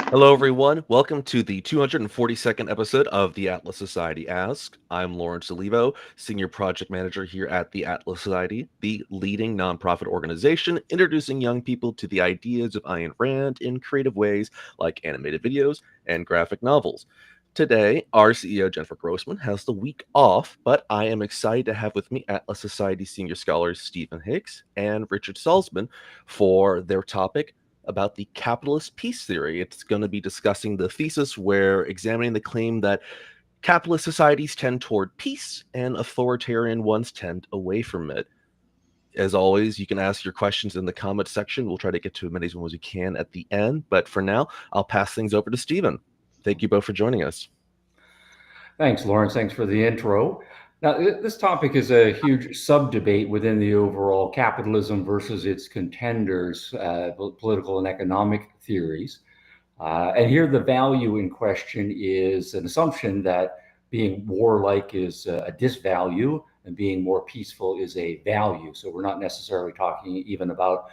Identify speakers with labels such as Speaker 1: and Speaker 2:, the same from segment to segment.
Speaker 1: Hello, everyone. Welcome to the 242nd episode of the Atlas Society Ask. I'm Lawrence Olivo, Senior Project Manager here at the Atlas Society, the leading nonprofit organization introducing young people to the ideas of Ayn Rand in creative ways like animated videos and graphic novels. Today, our CEO, Jennifer Grossman, has the week off, but I am excited to have with me Atlas Society senior scholars Stephen Hicks and Richard Salsman for their topic about the capitalist peace theory. It's going to be discussing the thesis where examining the claim that capitalist societies tend toward peace and authoritarian ones tend away from it. As always, you can ask your questions in the comment section. We'll try to get to as many as we can at the end. But for now, I'll pass things over to Stephen. Thank you both for joining us.
Speaker 2: Thanks, Lawrence. Thanks for the intro. Now, this topic is a huge sub-debate within the overall capitalism versus its contenders, political and economic theories. And here, the value in question is an assumption that being warlike is a disvalue and being more peaceful is a value. So we're not necessarily talking even about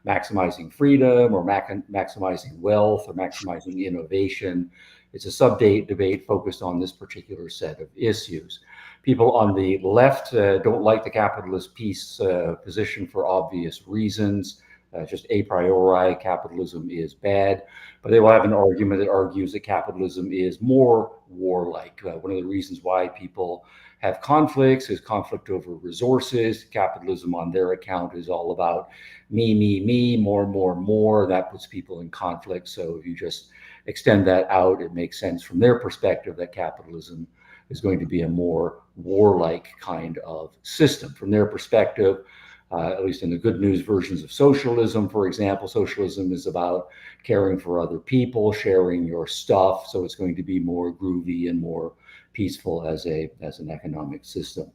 Speaker 2: maximizing freedom or maximizing wealth or maximizing innovation. It's a sub-debate focused on this particular set of issues. People on the left don't like the capitalist peace position for obvious reasons. Just a priori, capitalism is bad, but they will have an argument that argues that capitalism is more warlike. One of the reasons why people have conflicts is conflict over resources. Capitalism on their account is all about me, more. That puts people in conflict. So if you just extend that out, it makes sense from their perspective that capitalism is going to be a more warlike kind of system. From their perspective, at least in the good news versions of socialism, for example, socialism is about caring for other people, sharing your stuff. So it's going to be more groovy and more peaceful as an economic system.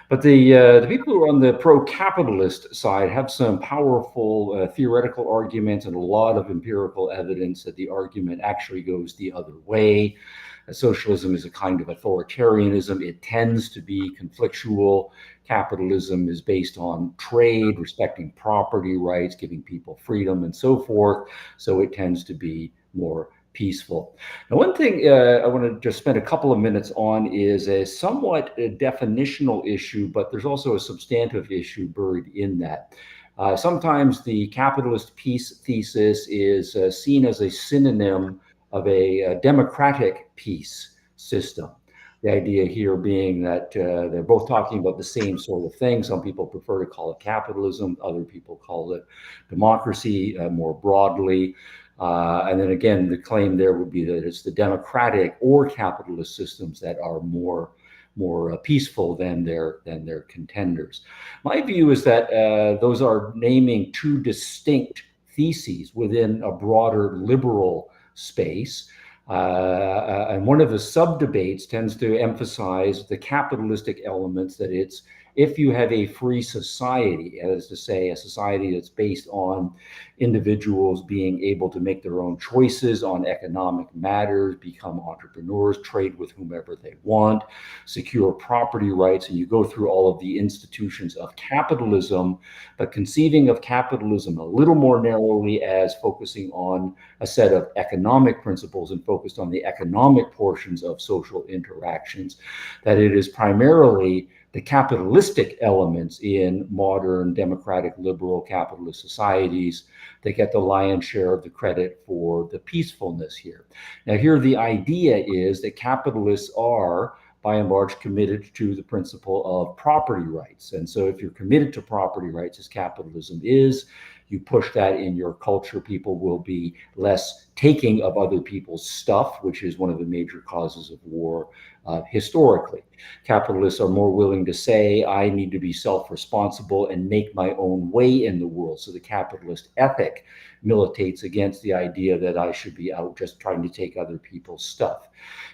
Speaker 2: But the people who are on the pro-capitalist side have some powerful theoretical arguments and a lot of empirical evidence that the argument actually goes the other way. Socialism is a kind of authoritarianism. It tends to be conflictual. Capitalism is based on trade, respecting property rights, giving people freedom, and so forth. So it tends to be more peaceful. Now, one thing I want to just spend a couple of minutes on is a somewhat definitional issue, but there's also a substantive issue buried in that. Sometimes the capitalist peace thesis is seen as a synonym of a democratic peace system. The idea here being that they're both talking about the same sort of thing. Some people prefer to call it capitalism, other people call it democracy more broadly. And then again, the claim there would be that it's the democratic or capitalist systems that are more peaceful than their contenders. My view is that those are naming two distinct theses within a broader liberal space. And one of the sub debates tends to emphasize the capitalistic elements, that it's if you have a free society, that is to say, a society that's based on individuals being able to make their own choices on economic matters, become entrepreneurs, trade with whomever they want, secure property rights, and you go through all of the institutions of capitalism, but conceiving of capitalism a little more narrowly as focusing on a set of economic principles and focused on the economic portions of social interactions, that it is primarily the capitalistic elements in modern democratic liberal capitalist societies that get the lion's share of the credit for the peacefulness here. Now, here the idea is that capitalists are by and large committed to the principle of property rights. And so if you're committed to property rights, as capitalism is, you push that in your culture, people will be less taking of other people's stuff, which is one of the major causes of war historically. Capitalists are more willing to say, I need to be self-responsible and make my own way in the world. So the capitalist ethic militates against the idea that I should be out just trying to take other people's stuff.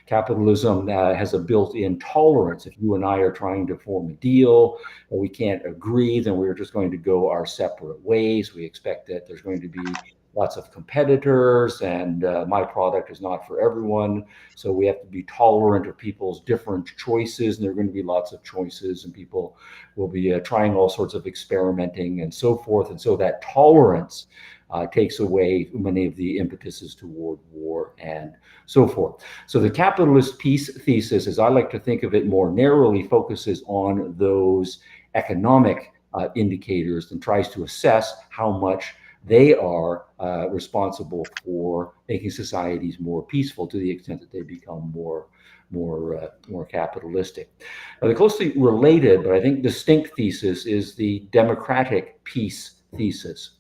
Speaker 2: Capitalism has a built-in tolerance. If you and I are trying to form a deal and we can't agree, then we're just going to go our separate ways. We expect that there's going to be lots of competitors, and my product is not for everyone. So we have to be tolerant of people's different choices, and there are going to be lots of choices, and people will be trying all sorts of experimenting and so forth. And so that tolerance takes away many of the impetuses toward war and so forth. So the capitalist peace thesis, as I like to think of it more narrowly, focuses on those economic indicators and tries to assess how much they are responsible for making societies more peaceful to the extent that they become more capitalistic. Now, the closely related, but I think distinct thesis is the democratic peace thesis.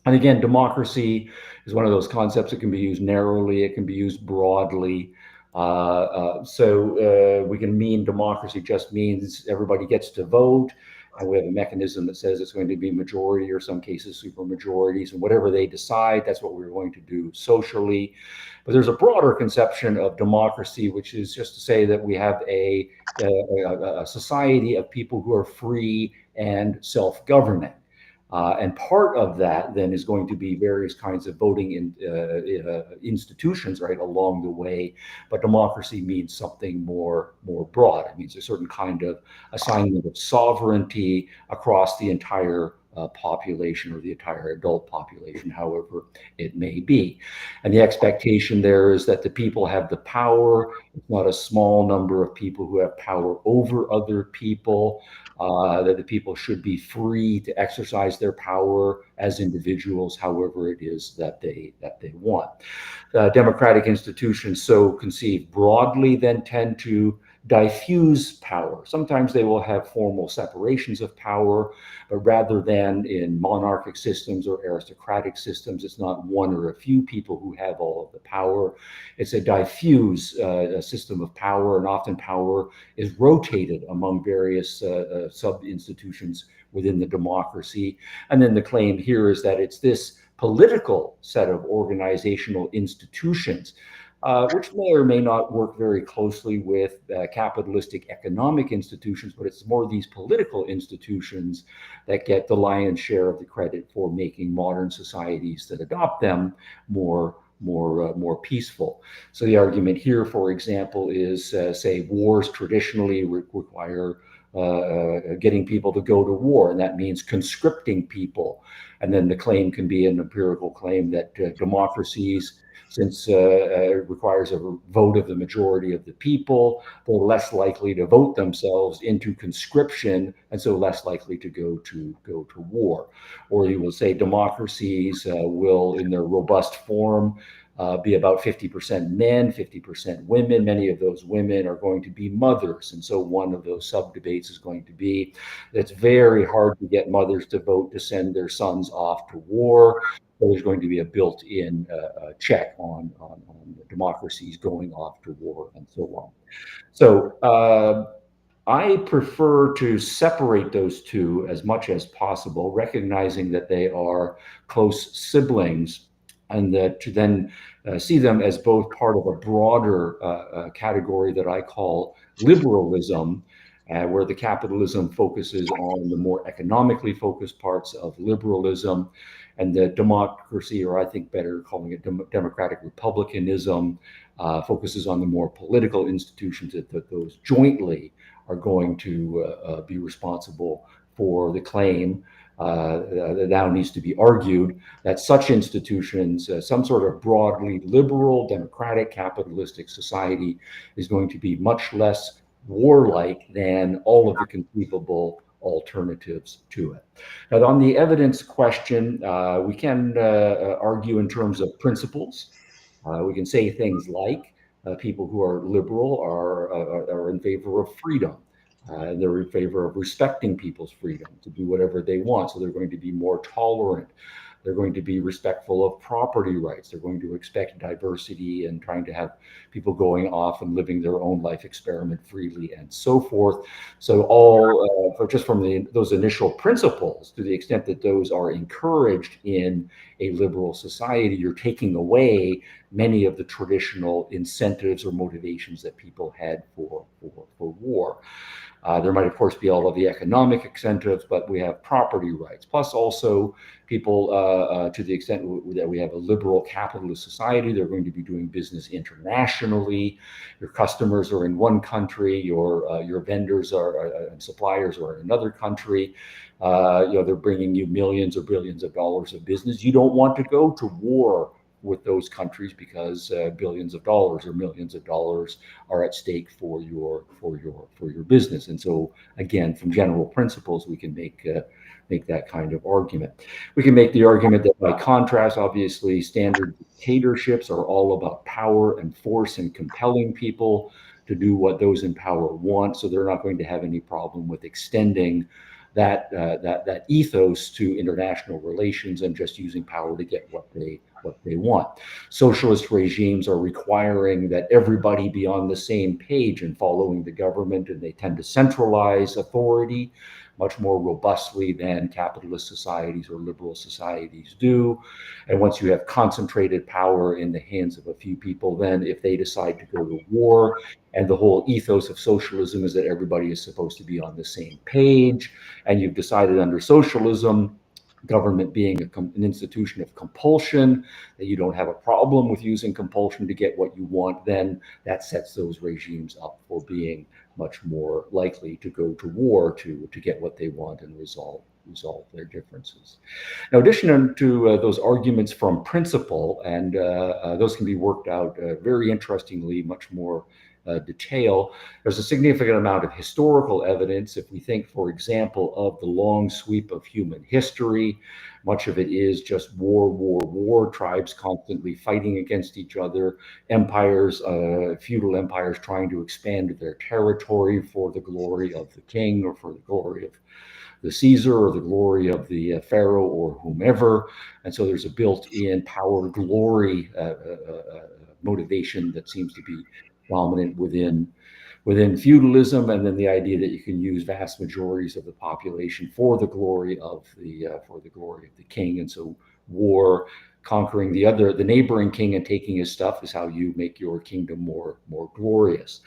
Speaker 2: And again, democracy is one of those concepts that can be used narrowly, it can be used broadly. So we can mean democracy just means everybody gets to vote, and we have a mechanism that says it's going to be majority, or some cases super majorities, and whatever they decide, that's what we're going to do socially. But there's a broader conception of democracy, which is just to say that we have a society of people who are free and self-governing. And part of that then is going to be various kinds of voting institutions right along the way. But democracy means something more broad. It means a certain kind of assignment of sovereignty across the entire population, or the entire adult population, however it may be. And the expectation there is that the people have the power. It's not a small number of people who have power over other people. That the people should be free to exercise their power as individuals, however it is that they want. Democratic institutions, so conceived broadly, then tend to diffuse power. Sometimes they will have formal separations of power, but rather than in monarchic systems or aristocratic systems, it's not one or a few people who have all of the power. It's a diffuse system of power, and often power is rotated among various sub-institutions within the democracy. And then the claim here is that it's this political set of organizational institutions which may or may not work very closely with capitalistic economic institutions, but it's more these political institutions that get the lion's share of the credit for making modern societies that adopt them more peaceful. So the argument here, for example, is say wars traditionally require getting people to go to war, and that means conscripting people. And then the claim can be an empirical claim that democracies, since it requires a vote of the majority of the people, they're less likely to vote themselves into conscription, and so less likely to go to war. Or you will say democracies will, in their robust form, be about 50% men, 50% women. Many of those women are going to be mothers. And so one of those sub-debates is going to be that it's very hard to get mothers to vote to send their sons off to war. So there's going to be a built-in check on democracies going off to war and so on. So I prefer to separate those two as much as possible, recognizing that they are close siblings, and that to then see them as both part of a broader category that I call liberalism, where the capitalism focuses on the more economically focused parts of liberalism, and the democracy, or I think better calling it democratic republicanism, focuses on the more political institutions that those jointly are going to be responsible for the claim that now needs to be argued that such institutions, some sort of broadly liberal, democratic, capitalistic society, is going to be much less warlike than all of the conceivable alternatives to it. Now, on the evidence question, we can argue in terms of principles. We can say things like people who are liberal are in favor of freedom. They're in favor of respecting people's freedom to do whatever they want. So they're going to be more tolerant. They're going to be respectful of property rights. They're going to expect diversity and trying to have people going off and living their own life experiment freely and so forth. So all just from those initial principles, to the extent that those are encouraged in a liberal society, you're taking away many of the traditional incentives or motivations that people had for war. There might, of course, be all of the economic incentives, but we have property rights. Plus, also, people, to the extent that we have a liberal capitalist society, they're going to be doing business internationally. Your customers are in one country, your vendors and suppliers are in another country. They're bringing you millions or billions of dollars of business. You don't want to go to war with those countries because billions of dollars or millions of dollars are at stake for your business. And so, again, from general principles, we can make that kind of argument. We can make the argument that, by contrast, obviously, standard dictatorships are all about power and force and compelling people to do what those in power want. So they're not going to have any problem with extending that ethos to international relations and just using power to get what they want. Socialist regimes are requiring that everybody be on the same page and following the government, and they tend to centralize authority much more robustly than capitalist societies or liberal societies do. And once you have concentrated power in the hands of a few people, then if they decide to go to war, and the whole ethos of socialism is that everybody is supposed to be on the same page, and you've decided under socialism, government being an institution of compulsion, that you don't have a problem with using compulsion to get what you want, then that sets those regimes up for being much more likely to go to war to get what they want and resolve their differences. Now, in addition to those arguments from principle, and those can be worked out very interestingly, much more detail. There's a significant amount of historical evidence. If we think, for example, of the long sweep of human history, much of it is just war, tribes constantly fighting against each other, empires, feudal empires trying to expand their territory for the glory of the king or for the glory of the Caesar or the glory of the Pharaoh or whomever. And so there's a built-in power glory motivation that seems to be dominant within feudalism, and then the idea that you can use vast majorities of the population for the glory of the king. And so war, conquering the neighboring king and taking his stuff, is how you make your kingdom more glorious.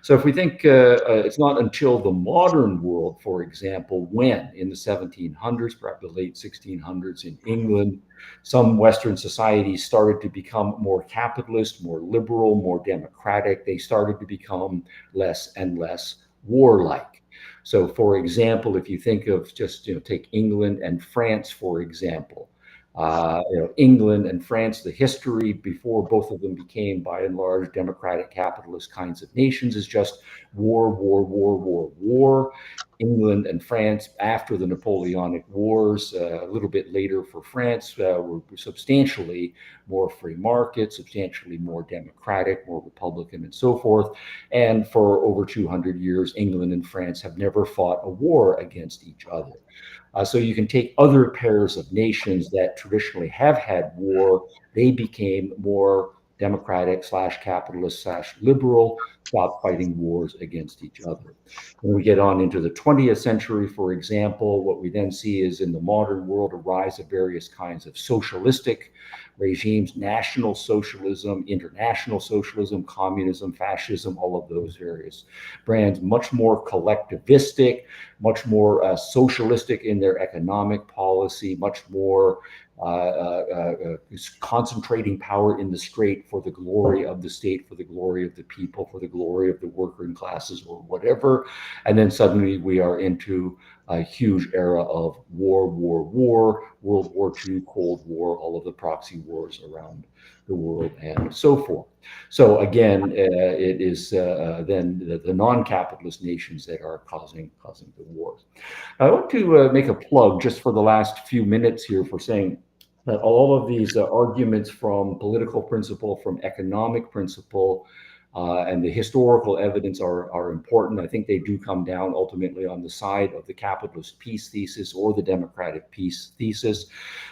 Speaker 2: So if we think it's not until the modern world, for example, when in the 1700s, perhaps the late 1600s in England, some Western societies started to become more capitalist, more liberal, more democratic. They started to become less and less warlike. So, for example, if you think of just, take England and France, for example, England and France, the history before both of them became, by and large, democratic capitalist kinds of nations is just war. England and France, after the Napoleonic Wars, a little bit later for France, were substantially more free market, substantially more democratic, more Republican, and so forth. And for over 200 years, England and France have never fought a war against each other. So you can take other pairs of nations that traditionally have had war. They became more democratic / capitalist / liberal, stopped fighting wars against each other. When we get on into the 20th century, for example, what we then see is, in the modern world, a rise of various kinds of socialistic regimes: national socialism, international socialism, communism, fascism, all of those various brands, much more collectivistic, much more socialistic in their economic policy, much more concentrating power in the state for the glory of the state, for the glory of the people, for the glory of the working classes, or whatever. And then suddenly we are into a huge era of war, World War II, Cold War, all of the proxy wars around the world, and so forth. So again, it is then the non-capitalist nations that are causing the wars. I want to make a plug just for the last few minutes here for saying that all of these arguments from political principle, from economic principle, and the historical evidence are important. I think they do come down ultimately on the side of the capitalist peace thesis or the democratic peace thesis.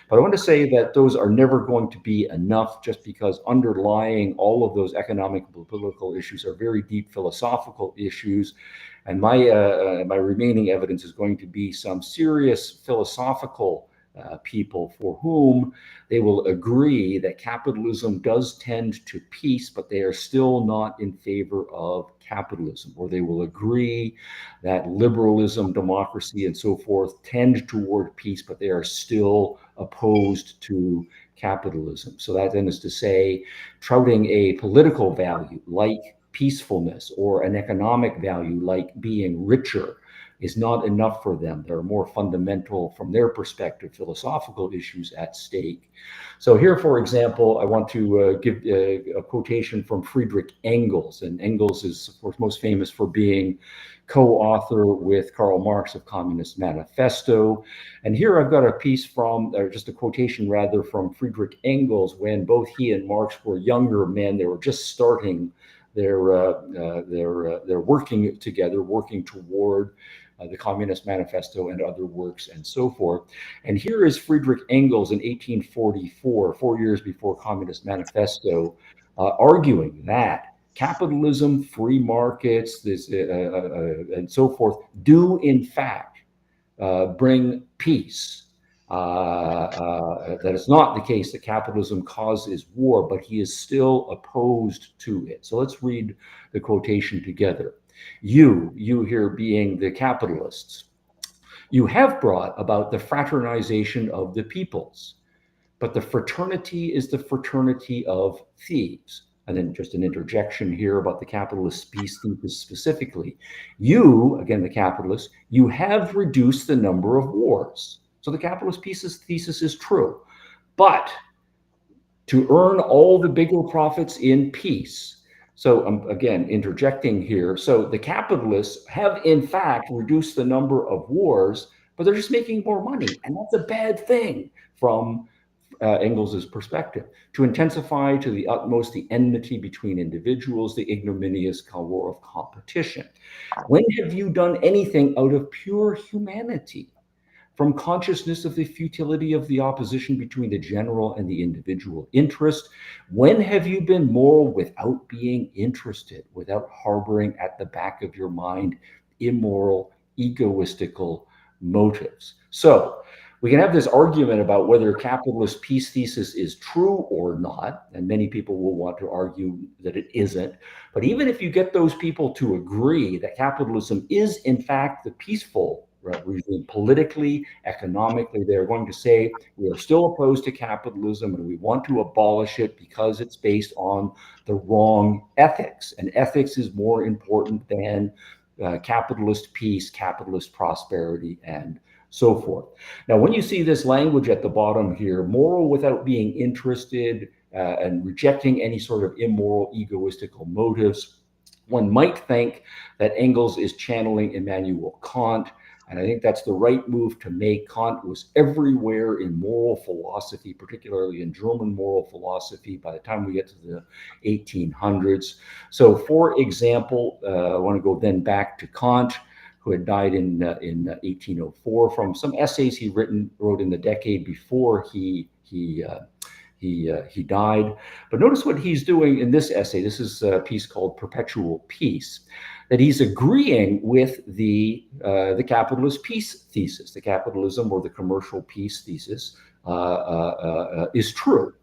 Speaker 2: But I want to say that those are never going to be enough, just because underlying all of those economic and political issues are very deep philosophical issues. And my remaining evidence is going to be some serious philosophical people for whom they will agree that capitalism does tend to peace, but they are still not in favor of capitalism, or they will agree that liberalism, democracy, and so forth tend toward peace, but they are still opposed to capitalism. So that then is to say, touting a political value like peacefulness or an economic value like being richer is not enough for them. There are more fundamental, from their perspective, philosophical issues at stake. So here, for example, I want to give a quotation from Friedrich Engels. And Engels is, of course, most famous for being co-author with Karl Marx of Communist Manifesto. And here I've got a piece from, or just a quotation rather, from Friedrich Engels when both he and Marx were younger men. They were just starting their working together, working toward the Communist Manifesto and other works and so forth. And here is Friedrich Engels in 1844, 4 years before Communist Manifesto, arguing that capitalism, free markets, and so forth do in fact bring peace. That is not the case that capitalism causes war, but he is still opposed to it. So let's read the quotation together. You here being the capitalists, you have brought about the fraternization of the peoples, but the fraternity is the fraternity of thieves. And then just an interjection here about the capitalist peace thesis specifically. You, again, the capitalists, you have reduced the number of wars. So the capitalist peace thesis is true. But to earn all the bigger profits in peace, so I'm again interjecting here. So the capitalists have in fact reduced the number of wars, but they're just making more money. And that's a bad thing from Engels's perspective. To intensify to the utmost the enmity between individuals, the ignominious war of competition. When have you done anything out of pure humanity? From consciousness of the futility of the opposition between the general and the individual interest? When have you been moral without being interested, without harboring at the back of your mind immoral, egoistical motives? So we can have this argument about whether capitalist peace thesis is true or not, and many people will want to argue that it isn't. But even if you get those people to agree that capitalism is in fact the peaceful regime, politically, economically, they're going to say we are still opposed to capitalism and we want to abolish it because it's based on the wrong ethics. And ethics is more important than capitalist peace, capitalist prosperity, and so forth. Now, when you see this language at the bottom here, moral without being interested and rejecting any sort of immoral, egoistical motives, one might think that Engels is channeling Immanuel Kant. And I think that's the right move to make. Kant was everywhere in moral philosophy, particularly in German moral philosophy, by the time we get to the 1800s. So, for example, I want to go then back to Kant, who had died in 1804, from some essays he wrote in the decade before he died. But notice what he's doing in this essay. This is a piece called Perpetual Peace, that he's agreeing with the capitalist peace thesis. The capitalism or the commercial peace thesis is true.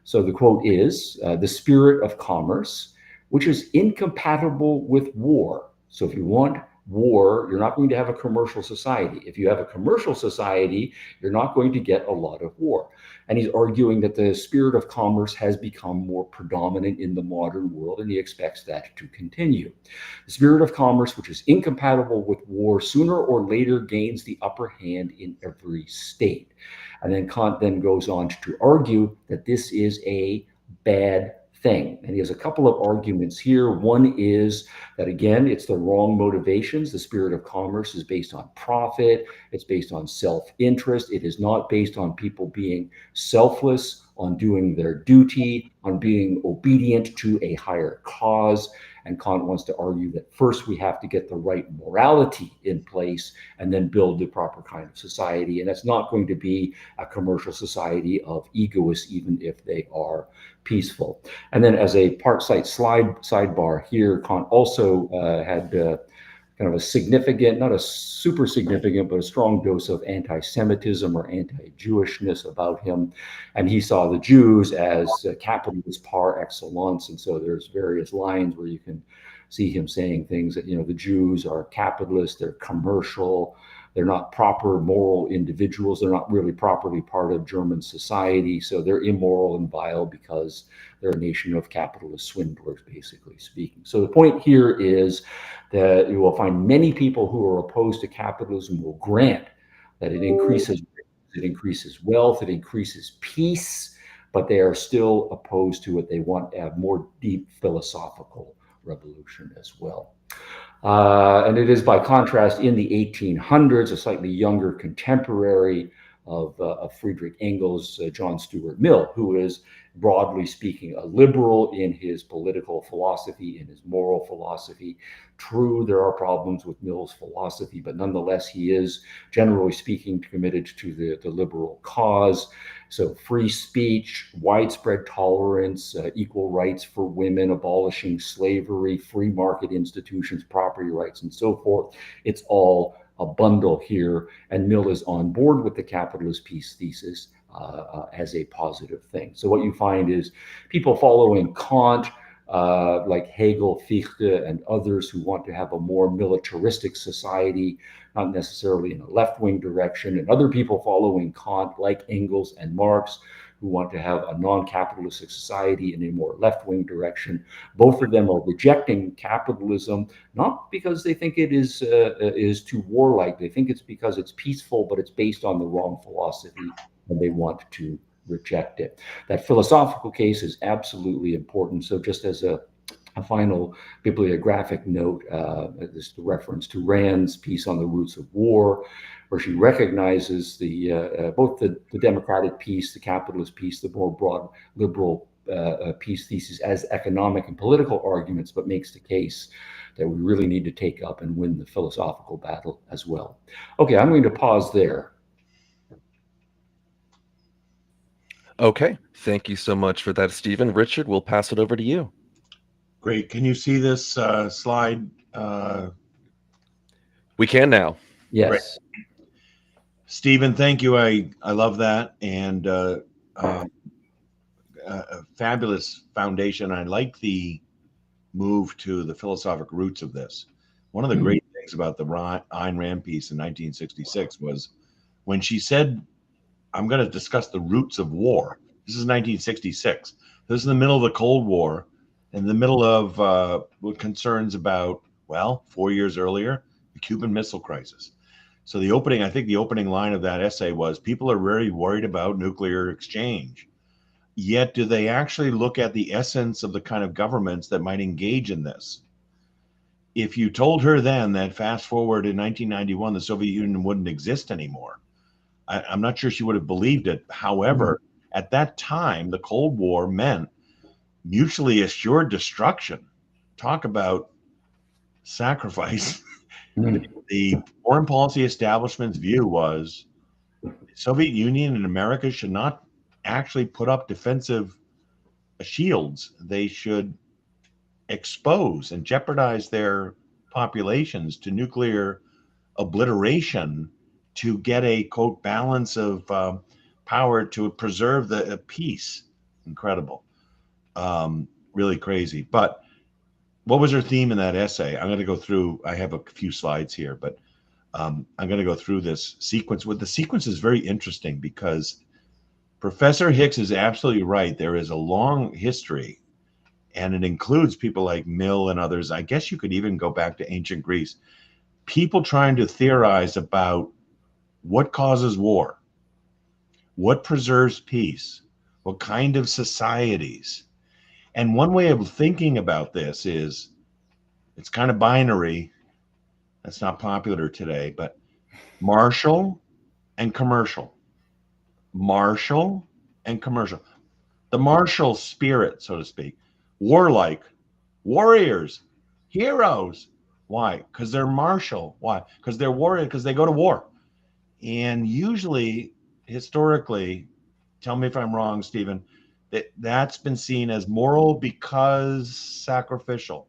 Speaker 2: So the quote is, the spirit of commerce, which is incompatible with war. So if you want war, you're not going to have a commercial society. If you have a commercial society, you're not going to get a lot of war. And he's arguing that the spirit of commerce has become more predominant in the modern world, and he expects that to continue. The spirit of commerce, which is incompatible with war, sooner or later gains the upper hand in every state. And then Kant then goes on to argue that this is a bad thing. And he has a couple of arguments here. One is that, again, it's the wrong motivations. The spirit of commerce is based on profit. It's based on self-interest. It is not based on people being selfless, on doing their duty, on being obedient to a higher cause. And Kant wants to argue that first we have to get the right morality in place and then build the proper kind of society. And that's not going to be a commercial society of egoists, even if they are peaceful. And then as a part-site sidebar here, Kant also had kind of a significant, not a super significant, but a strong dose of anti-Semitism or anti-Jewishness about him. And he saw the Jews as capitalists par excellence. And so there's various lines where you can see him saying things that, the Jews are capitalists, they're commercial, they're not proper moral individuals. They're not really properly part of German society. So they're immoral and vile because they're a nation of capitalist swindlers, basically speaking. So the point here is that you will find many people who are opposed to capitalism will grant that it increases wealth, it increases peace, but they are still opposed to it. They want to have more deep philosophical revolution as well. And it is, by contrast, in the 1800s, a slightly younger contemporary of Friedrich Engels, John Stuart Mill, who is, broadly speaking, a liberal in his political philosophy, in his moral philosophy. True, there are problems with Mill's philosophy, but nonetheless, he is, generally speaking, committed to the liberal cause. So free speech, widespread tolerance, equal rights for women, abolishing slavery, free market institutions, property rights, and so forth. It's all a bundle here, and Mill is on board with the capitalist peace thesis as a positive thing. So what you find is people following Kant, like Hegel, Fichte, and others who want to have a more militaristic society, not necessarily in a left-wing direction, and other people following Kant, like Engels and Marx, who want to have a non-capitalistic society in a more left-wing direction. Both of them are rejecting capitalism, not because they think it is too warlike. They think it's because it's peaceful, but it's based on the wrong philosophy, and they want to reject it. That philosophical case is absolutely important. So just as a final bibliographic note, this reference to Rand's piece on the roots of war, where she recognizes both the democratic piece, the capitalist piece, the more broad liberal peace thesis as economic and political arguments, but makes the case that we really need to take up and win the philosophical battle as well. Okay, I'm going to pause there.
Speaker 1: Okay, thank you so much for that, Stephen. Richard, we'll pass it over to you.
Speaker 3: Great. Can you see this slide?
Speaker 1: We can now.
Speaker 2: Yes.
Speaker 3: Great. Stephen, thank you. I love that. And a fabulous foundation. I like the move to the philosophical roots of this. One of the great things about the Ayn Rand piece in 1966 was when she said, I'm going to discuss the roots of war. This is 1966. This is in the middle of the Cold War, in the middle of concerns about, 4 years earlier, the Cuban Missile Crisis. So I think the opening line of that essay was, people are very worried about nuclear exchange. Yet do they actually look at the essence of the kind of governments that might engage in this? If you told her then that fast forward in 1991, the Soviet Union wouldn't exist anymore, I'm not sure she would have believed it. However, at that time, the Cold War meant mutually assured destruction. Talk about sacrifice. The foreign policy establishment's view was the Soviet Union and America should not actually put up defensive shields. They should expose and jeopardize their populations to nuclear obliteration to get a, quote, balance of power to preserve the peace. Incredible. Really crazy. But what was her theme in that essay? I'm going to go through, I have a few slides here, but I'm going to go through this sequence. The sequence is very interesting because Professor Hicks is absolutely right. There is a long history, and it includes people like Mill and others. I guess you could even go back to ancient Greece. People trying to theorize about what causes war, what preserves peace, what kind of societies. And one way of thinking about this is, it's kind of binary. That's not popular today, but martial and commercial. Martial and commercial. The martial spirit, so to speak. Warlike, warriors, heroes. Why? Because they're martial. Why? Because they're warrior, because they go to war. And usually, historically, tell me if I'm wrong, Stephen, that's been seen as moral because sacrificial.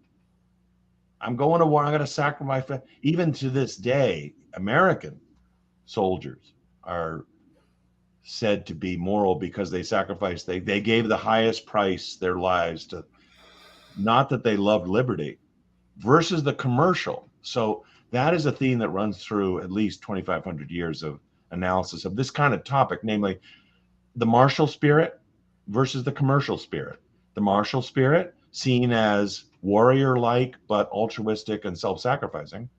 Speaker 3: I'm going to war. I'm going to sacrifice. Even to this day, American soldiers are said to be moral because they sacrificed. They gave the highest price, their lives, to, not that they loved liberty, versus the commercial. So that is a theme that runs through at least 2,500 years of analysis of this kind of topic, namely the martial spirit versus the commercial spirit. The martial spirit seen as warrior-like but altruistic and self-sacrificing,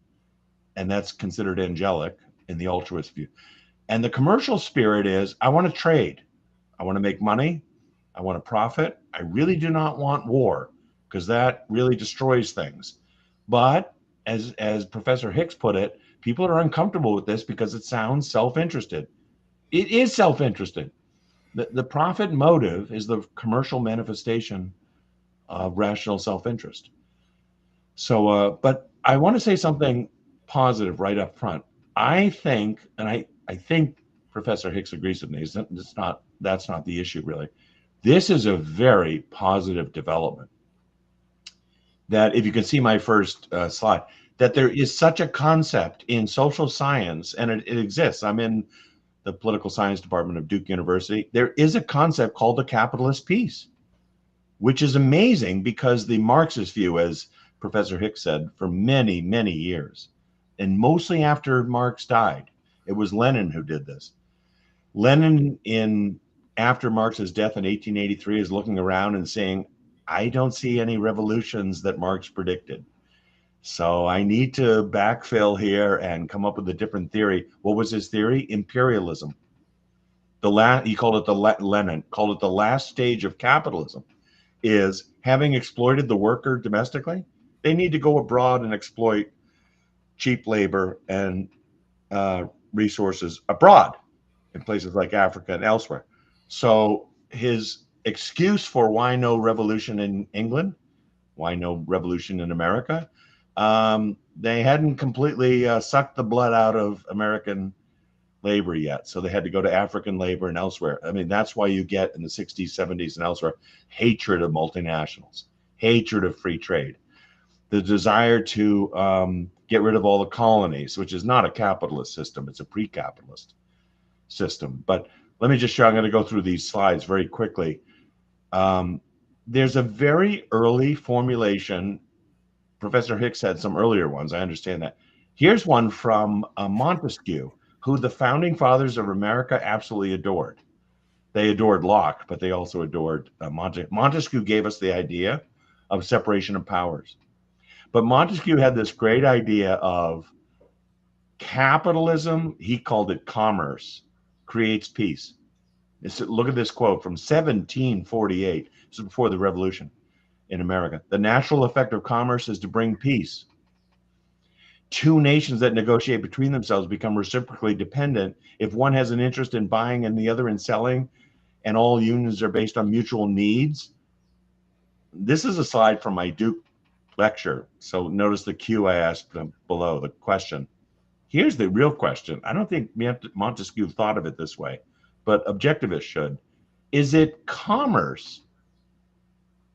Speaker 3: and that's considered angelic in the altruist view. And the commercial spirit is, I want to trade, I want to make money, I want to profit. I really do not want war because that really destroys things. But as Professor Hicks put it, people are uncomfortable with this because it sounds self-interested. It is self-interested. The profit motive is the commercial manifestation of rational self-interest. So, but I want to say something positive right up front. I think, and I think Professor Hicks agrees with me. That's not the issue really. This is a very positive development. That if you can see my first slide, that there is such a concept in social science, and it exists. I'm in the political science department of Duke University. There is a concept called the capitalist peace, which is amazing because the Marxist view, as Professor Hicks said, for many, many years, and mostly after Marx died, it was Lenin who did this. Lenin, after Marx's death in 1883, is looking around and saying, I don't see any revolutions that Marx predicted. So I need to backfill here and come up with a different theory. What was his theory? Imperialism. He called it Lenin called it the last stage of capitalism, is having exploited the worker domestically, they need to go abroad and exploit cheap labor and resources abroad in places like Africa and elsewhere. So his excuse for why no revolution in England, why no revolution in America, they hadn't completely sucked the blood out of American labor yet. So they had to go to African labor and elsewhere. I mean, that's why you get in the 60s, 70s, and elsewhere, hatred of multinationals, hatred of free trade, the desire to get rid of all the colonies, which is not a capitalist system. It's a pre-capitalist system. But let me just show, I'm going to go through these slides very quickly. There's a very early formulation. Professor Hicks had some earlier ones. I understand that. Here's one from Montesquieu, who the founding fathers of America absolutely adored. They adored Locke, but they also adored Montesquieu. Montesquieu gave us the idea of separation of powers. But Montesquieu had this great idea of capitalism, he called it commerce, creates peace. Look at this quote from 1748. This is before the Revolution in America. The natural effect of commerce is to bring peace. Two nations that negotiate between themselves become reciprocally dependent if one has an interest in buying and the other in selling, and all unions are based on mutual needs. This is a slide from my Duke lecture. So notice the Q I asked below, the question. Here's the real question. I don't think Montesquieu thought of it this way, but objectivists should. Is it commerce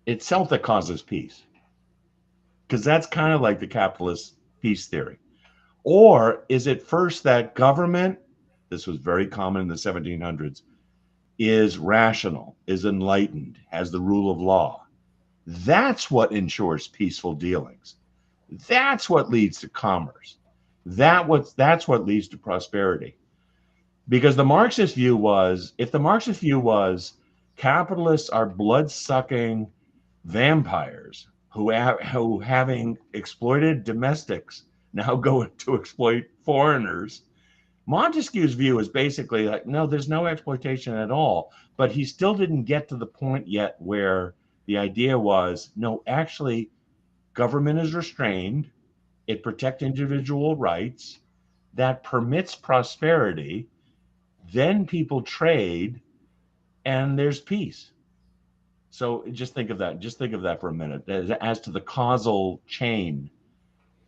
Speaker 3: itself that causes peace? Because that's kind of like the capitalist peace theory. Or is it first that government, this was very common in the 1700s, is rational, is enlightened, has the rule of law? That's what ensures peaceful dealings. That's what leads to commerce. That's what leads to prosperity. Because the Marxist view was, if the Marxist view was capitalists are blood-sucking vampires who having exploited domestics now go to exploit foreigners, Montesquieu's view is basically like, no, there's no exploitation at all. But he still didn't get to the point yet where the idea was, no, actually, government is restrained. It protects individual rights. That permits prosperity. Then people trade, and there's peace. So just think of that. Just think of that for a minute as to the causal chain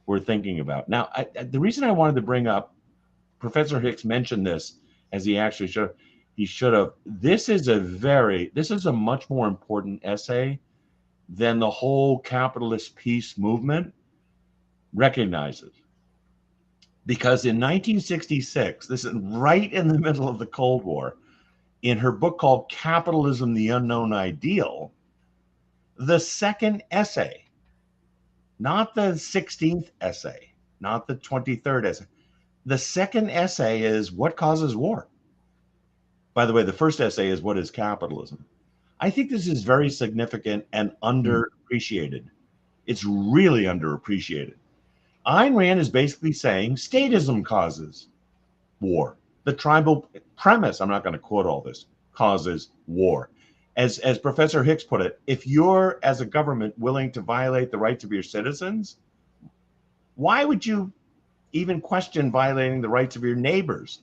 Speaker 3: we're thinking about. Now, the reason I wanted to bring up, Professor Hicks mentioned this as he actually should. He should have. This is a much more important essay than the whole capitalist peace movement. recognizes. Because in 1966, this is right in the middle of the Cold War, in her book called Capitalism, the Unknown Ideal, the second essay, not the 16th essay, not the 23rd essay, the second essay is What Causes War? By the way, the first essay is What is Capitalism? I think this is very significant and underappreciated. It's really underappreciated. Ayn Rand is basically saying statism causes war. The tribal premise, I'm not going to quote all this, causes war. As Professor Hicks put it, if you're, as a government, willing to violate the rights of your citizens, why would you even question violating the rights of your neighbors?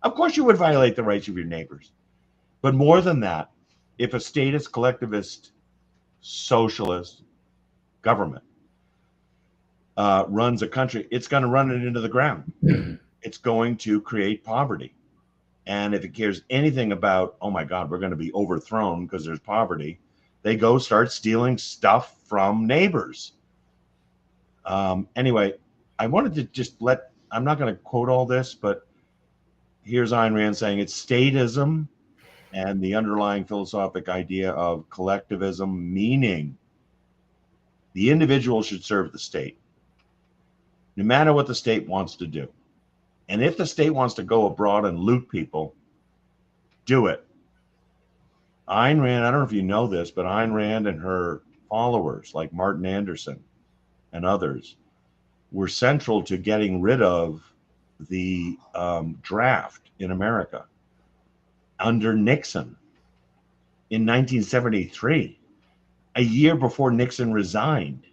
Speaker 3: Of course you would violate the rights of your neighbors. But more than that, if a statist, collectivist, socialist government runs a country, it's going to run it into the ground. It's going to create poverty. And if it cares anything about, oh my God, we're going to be overthrown because there's poverty, they go start stealing stuff from neighbors. Anyway, I wanted to just I'm not going to quote all this, but here's Ayn Rand saying it's statism and the underlying philosophic idea of collectivism, meaning the individual should serve the state, no matter what the state wants to do. And if the state wants to go abroad and loot people, do it. Ayn Rand, I don't know if you know this, but Ayn Rand and her followers, like Martin Anderson and others, were central to getting rid of the draft in America under Nixon in 1973, a year before Nixon resigned.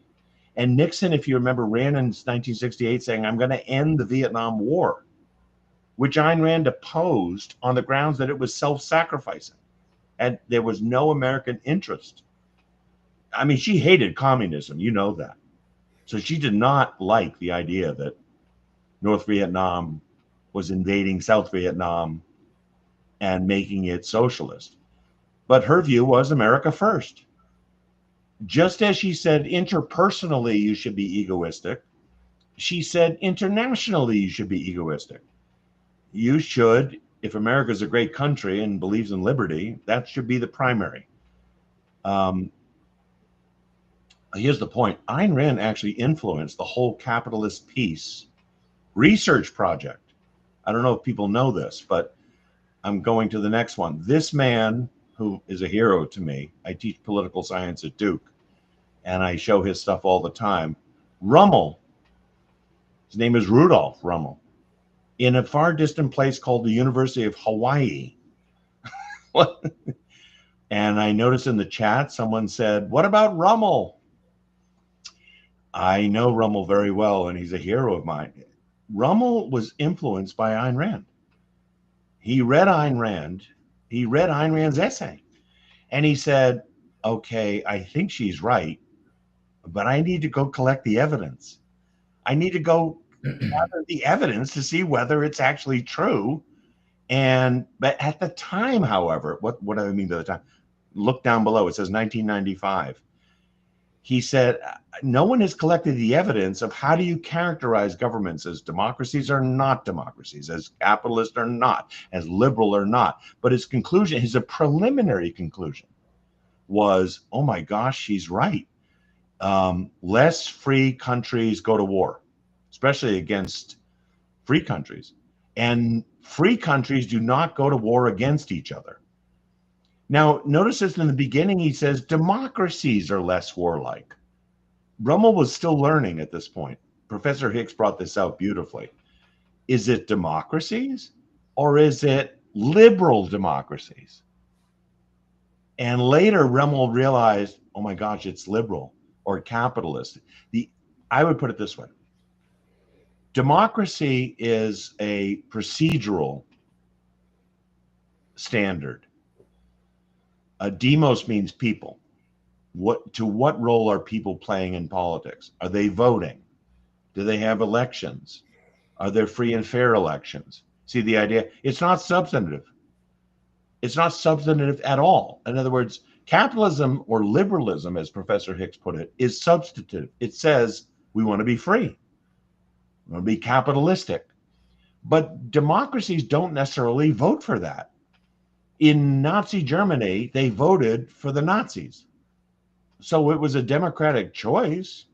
Speaker 3: And Nixon, if you remember, ran in 1968 saying, I'm going to end the Vietnam War, which Ayn Rand opposed on the grounds that it was self-sacrificing and there was no American interest. I mean, she hated communism, you know that. So she did not like the idea that North Vietnam was invading South Vietnam and making it socialist. But her view was America first. Just as she said interpersonally you should be egoistic, she said internationally you should be egoistic. You should, if America is a great country and believes in liberty, that should be the primary. Here's the point. Ayn Rand actually influenced the whole capitalist peace research project. I don't know if people know this, but I'm going to the next one. This man, who is a hero to me, I teach political science at Duke, and I show his stuff all the time. Rummel, his name is Rudolph Rummel, in a far distant place called the University of Hawaii. And I noticed in the chat, someone said, what about Rummel? I know Rummel very well, and he's a hero of mine. Rummel was influenced by Ayn Rand. He read Ayn Rand. He read Ayn Rand's essay, and he said, okay, I think she's right, but I need to go collect the evidence. I need to go gather the evidence to see whether it's actually true. But at the time, however, what do I mean by the time? Look down below. It says 1995. He said, no one has collected the evidence of how do you characterize governments as democracies or not democracies, as capitalist or not, as liberal or not. But his conclusion, his preliminary conclusion was, oh my gosh, she's right. Less free countries go to war, especially against free countries. And free countries do not go to war against each other. Now, notice this in the beginning, he says democracies are less warlike. Rummel was still learning at this point. Professor Hicks brought this out beautifully. Is it democracies or is it liberal democracies? And later, Rummel realized, oh my gosh, it's liberal or capitalist. I would put it this way. Democracy is a procedural standard. Demos means people. What role are people playing in politics? Are they voting? Do they have elections? Are there free and fair elections? See the idea? It's not substantive. It's not substantive at all. In other words, capitalism or liberalism, as Professor Hicks put it, is substantive. It says we want to be free. We want to be capitalistic. But democracies don't necessarily vote for that. In Nazi Germany, they voted for the Nazis. So it was a democratic choice,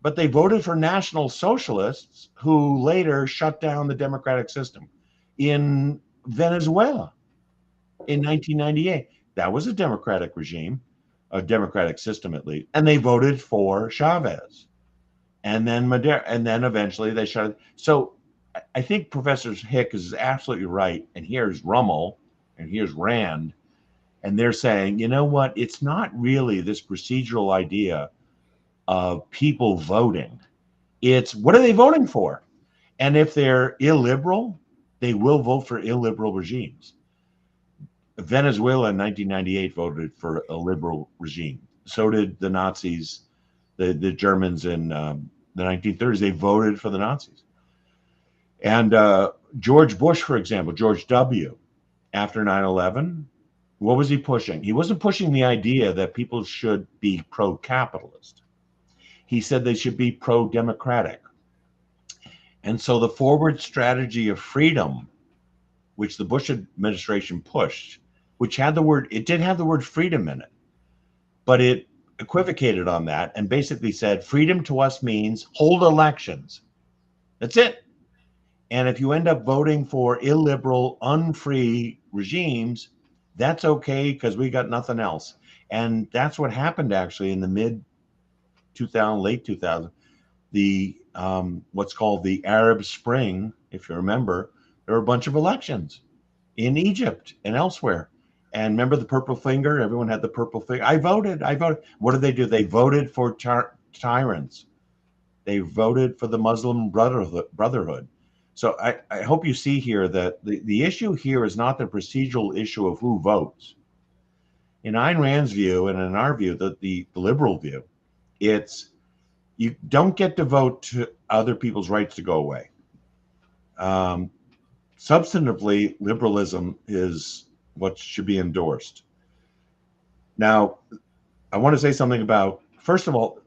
Speaker 3: but they voted for National Socialists who later shut down the democratic system. In Venezuela in 1998, that was a democratic regime, a democratic system at least, and they voted for Chavez. And then eventually they shut it. So I think Professor Hicks is absolutely right. And here's Rummel and here's Rand, and they're saying, you know what? It's not really this procedural idea of people voting. It's what are they voting for? And if they're illiberal, they will vote for illiberal regimes. Venezuela in 1998 voted for a liberal regime. So did the Nazis, the Germans in the 1930s. They voted for the Nazis. And George Bush, for example, George W., after 9/11, what was he pushing? He wasn't pushing the idea that people should be pro-capitalist. He said they should be pro-democratic. And so the forward strategy of freedom, which the Bush administration pushed, which had it did have the word freedom in it, but it equivocated on that and basically said freedom to us means hold elections. That's it. And if you end up voting for illiberal, unfree regimes, that's okay because we got nothing else. And that's what happened actually in the mid 2000, late 2000. The what's called the Arab Spring, if you remember, there were a bunch of elections in Egypt and elsewhere. And remember the purple finger? Everyone had the purple finger. I voted. What did they do? They voted for tyrants. They voted for the Muslim Brotherhood. So I hope you see here that the issue here is not the procedural issue of who votes. In Ayn Rand's view, and in our view, the liberal view, it's you don't get to vote to other people's rights to go away. Substantively, liberalism is what should be endorsed. Now, I want to say something about, first of all,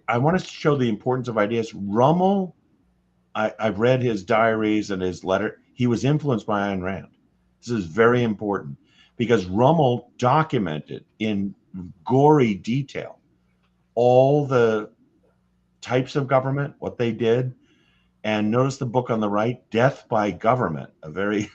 Speaker 3: I want to show the importance of ideas. Rummel, I've read his diaries and his letter. He was influenced by Ayn Rand. This is very important because Rummel documented in gory detail all the types of government, what they did. And notice the book on the right, Death by Government, a very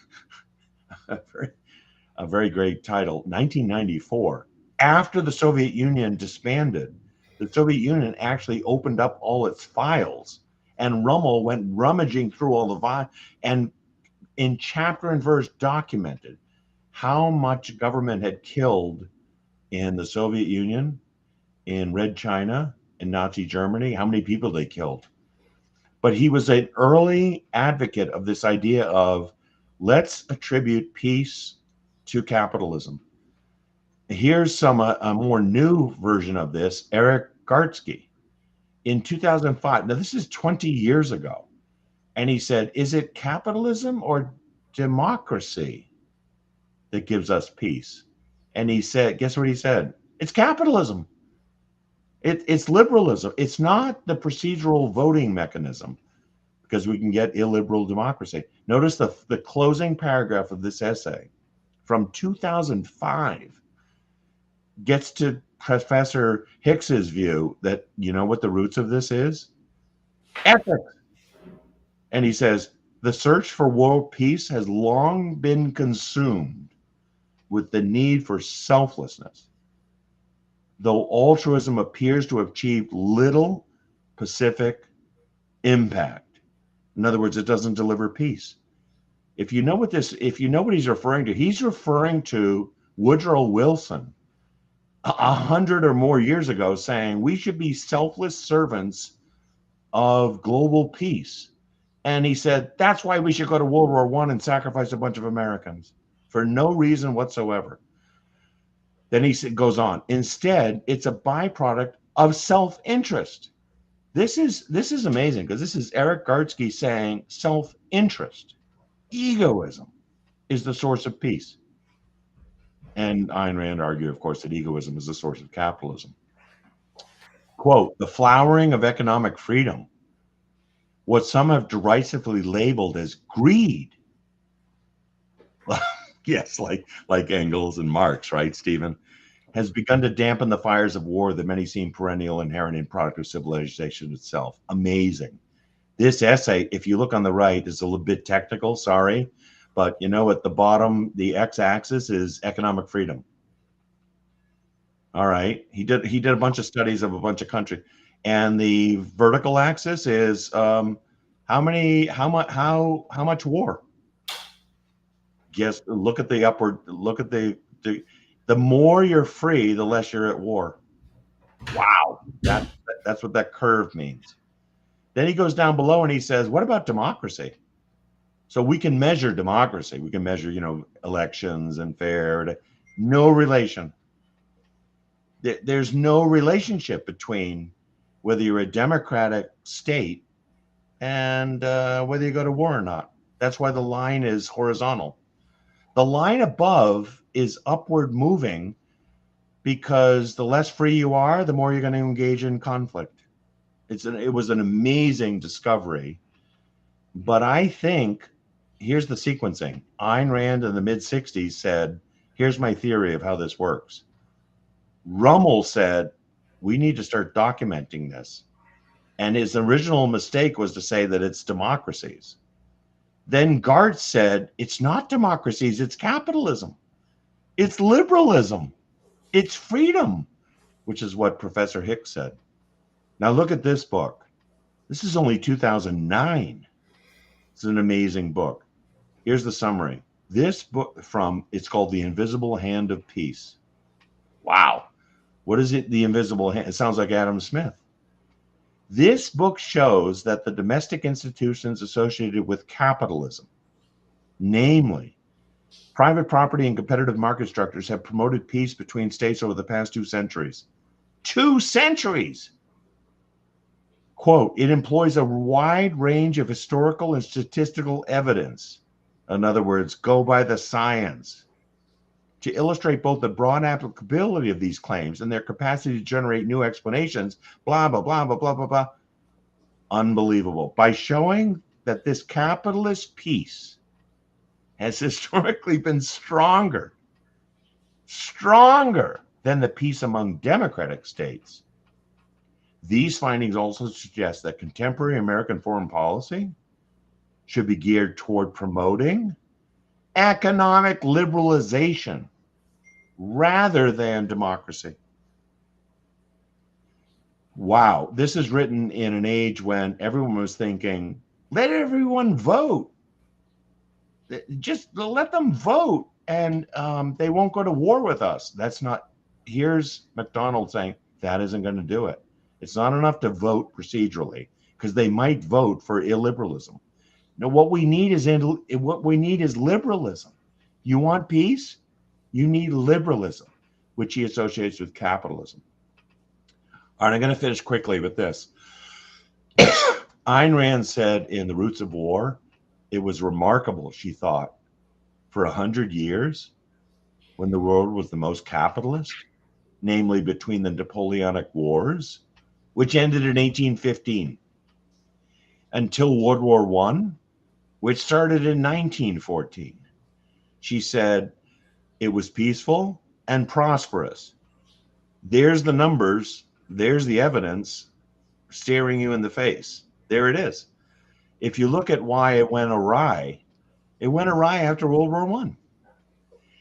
Speaker 3: great title, 1994. After the Soviet Union disbanded, the Soviet Union actually opened up all its files, and Rummel went rummaging through all the files and in chapter and verse documented how much government had killed in the Soviet Union, in Red China, in Nazi Germany, how many people they killed. But he was an early advocate of this idea of let's attribute peace to capitalism. Here's a more new version of this, Eric Gartsky. In 2005, now this is 20 years ago, and he said, is it capitalism or democracy that gives us peace? And he said, guess what he said? It's capitalism. It's liberalism. It's not the procedural voting mechanism because we can get illiberal democracy. Notice the closing paragraph of this essay from 2005 gets to Professor Hicks's view that, you know what the roots of this is? Ethics. And he says, the search for world peace has long been consumed with the need for selflessness, though altruism appears to have achieved little pacific impact. In other words, it doesn't deliver peace. If you know what he's referring to, he's referring to Woodrow Wilson 100 or more years ago saying we should be selfless servants of global peace. And he said, that's why we should go to World War I and sacrifice a bunch of Americans for no reason whatsoever. Then he goes on, instead, it's a byproduct of self-interest. This is amazing because this is Eric Gartsky saying self-interest, egoism is the source of peace. And Ayn Rand argued, of course, that egoism is the source of capitalism. Quote, the flowering of economic freedom what some have derisively labeled as greed. Yes, like Engels and Marx, right, Stephen, has begun to dampen the fires of war that many seem perennial, inherent in product of civilization itself. Amazing. This essay, if you look on the right, is a little bit technical, sorry, but you know, at the bottom, the x-axis is economic freedom. All right, he did a bunch of studies of a bunch of countries, and the vertical axis is how much war. Guess, look at the upward, look at the more you're free, the less you're at war. Wow, that's what that curve means. Then he goes down below and he says, what about democracy? So we can measure democracy. We can measure, you know, elections and fair. No relation. There's no relationship between whether you're a democratic state and whether you go to war or not. That's why the line is horizontal. The line above is upward moving because the less free you are, the more you're going to engage in conflict. It was an amazing discovery. But I think, here's the sequencing. Ayn Rand in the mid-60s said, here's my theory of how this works. Rummel said, we need to start documenting this. And his original mistake was to say that it's democracies. Then Gartz said, it's not democracies, it's capitalism. It's liberalism. It's freedom, which is what Professor Hicks said. Now look at this book. This is only 2009. It's an amazing book. Here's the summary. This book it's called The Invisible Hand of Peace. Wow. What is it, the invisible hand? It sounds like Adam Smith. This book shows that the domestic institutions associated with capitalism, namely private property and competitive market structures, have promoted peace between states over the past 2 centuries. 2 centuries! Quote, it employs a wide range of historical and statistical evidence. In other words, go by the science, to illustrate both the broad applicability of these claims and their capacity to generate new explanations, blah, blah, blah, blah, blah, blah, blah. Unbelievable. By showing that this capitalist peace has historically been stronger than the peace among democratic states. These findings also suggest that contemporary American foreign policy should be geared toward promoting economic liberalization rather than democracy. Wow, this is written in an age when everyone was thinking, let everyone vote. Just let them vote and they won't go to war with us. That's not, here's McDonald saying that isn't going to do it. It's not enough to vote procedurally because they might vote for illiberalism. No, what we need is liberalism. You want peace? You need liberalism, which he associates with capitalism. All right, I'm going to finish quickly with this. Ayn Rand said in The Roots of War, it was remarkable, she thought, for 100 years, when the world was the most capitalist, namely between the Napoleonic Wars, which ended in 1815, until World War I, which started in 1914. She said it was peaceful and prosperous. There's the numbers, there's the evidence staring you in the face. There it is. If you look at why it went awry after World War I.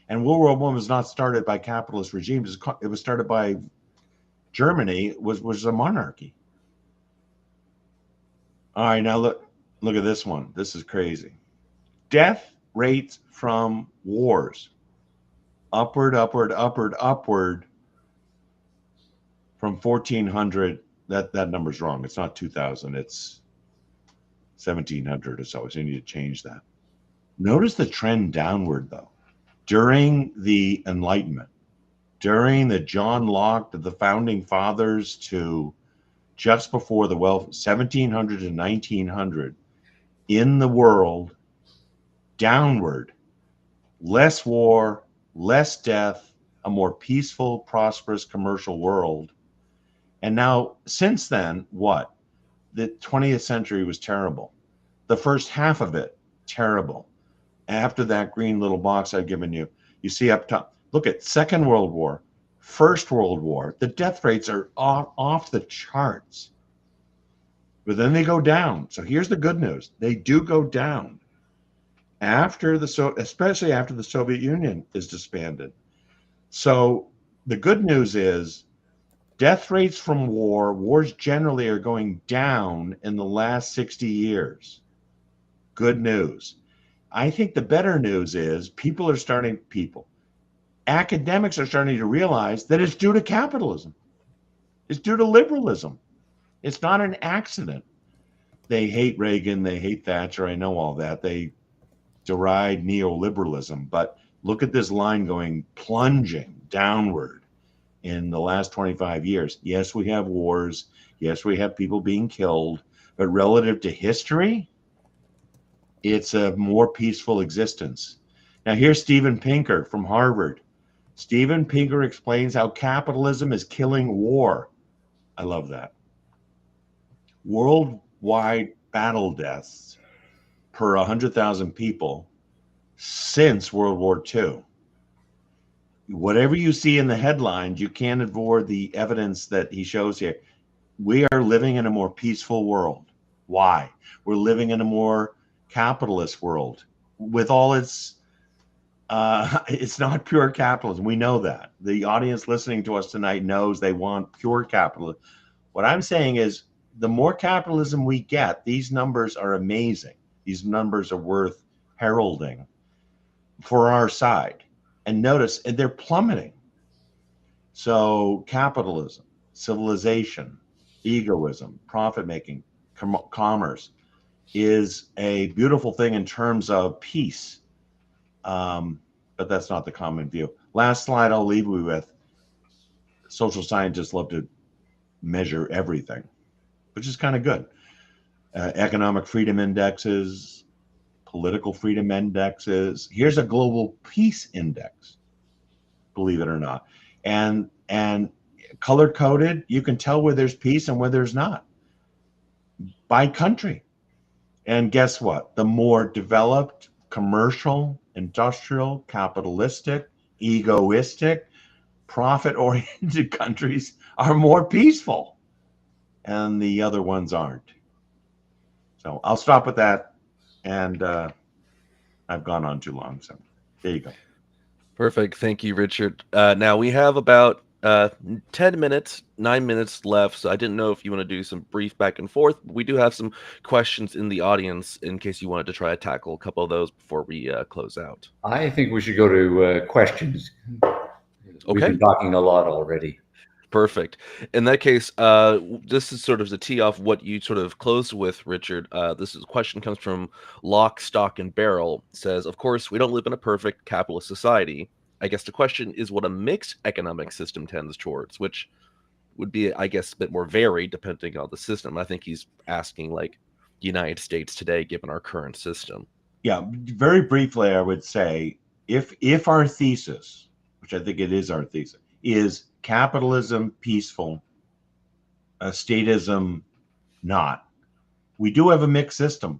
Speaker 3: And World War I was not started by capitalist regimes. It was started by Germany, was a monarchy. All right, now look at this one. This is crazy. Death rates from wars. Upward from 1400. That number's wrong. It's not 2000. It's 1700 or so. So you need to change that. Notice the trend downward, though. During the Enlightenment, during the John Locke to the Founding Fathers to just before the 1700 to 1900, in the world, downward, less war, less death, a more peaceful, prosperous commercial world. And now, since then, what? the 20th century was terrible. The first half of it, terrible. After that green little box I've given you, you see up top, look at Second World War, First World War. The death rates are off the charts. But then they go down. So here's the good news. They do go down after especially after the Soviet Union is disbanded. So the good news is death rates from wars generally are going down in the last 60 years. Good news. I think the better news is academics are starting to realize that it's due to capitalism. It's due to liberalism. It's not an accident. They hate Reagan, they hate Thatcher, I know all that. They deride neoliberalism, but look at this line going plunging downward in the last 25 years. Yes, we have wars. Yes, we have people being killed, but relative to history, it's a more peaceful existence. Now here's Steven Pinker from Harvard. Steven Pinker explains how capitalism is killing war. I love that. Worldwide battle deaths per 100,000 people since World War II. Whatever you see in the headlines, you can't avoid the evidence that he shows here. We are living in a more peaceful world. Why? We're living in a more capitalist world with all it's not pure capitalism. We know that. The audience listening to us tonight knows they want pure capitalism. What I'm saying is the more capitalism we get, these numbers are amazing. These numbers are worth heralding for our side. And notice, they're plummeting. So capitalism, civilization, egoism, profit-making, commerce is a beautiful thing in terms of peace. But that's not the common view. Last slide I'll leave you with. Social scientists love to measure everything, which is kind of good. Economic freedom indexes, political freedom indexes. Here's a global peace index, believe it or not. And color coded, you can tell where there's peace and where there's not by country. And guess what? The more developed, commercial, industrial, capitalistic, egoistic, profit-oriented countries are more peaceful, and the other ones aren't. So I'll stop with that, and I've gone on too long, so there you go.
Speaker 1: Perfect. Thank you, Richard. Now we have about 10 minutes, 9 minutes left, so I didn't know if you want to do some brief back and forth. We do have some questions in the audience in case you wanted to try to tackle a couple of those before we close out.
Speaker 2: I think we should go to questions. We've been talking a lot already.
Speaker 1: Perfect. In that case, this is sort of the tee off what you sort of closed with, Richard. This question comes from Lock, Stock, and Barrel. It says, of course, we don't live in a perfect capitalist society. I guess the question is what a mixed economic system tends towards, which would be, I guess, a bit more varied depending on the system. I think he's asking like United States today, given our current system.
Speaker 3: Yeah, very briefly, I would say if our thesis, which I think it is our thesis, is capitalism peaceful, statism not. We do have a mixed system,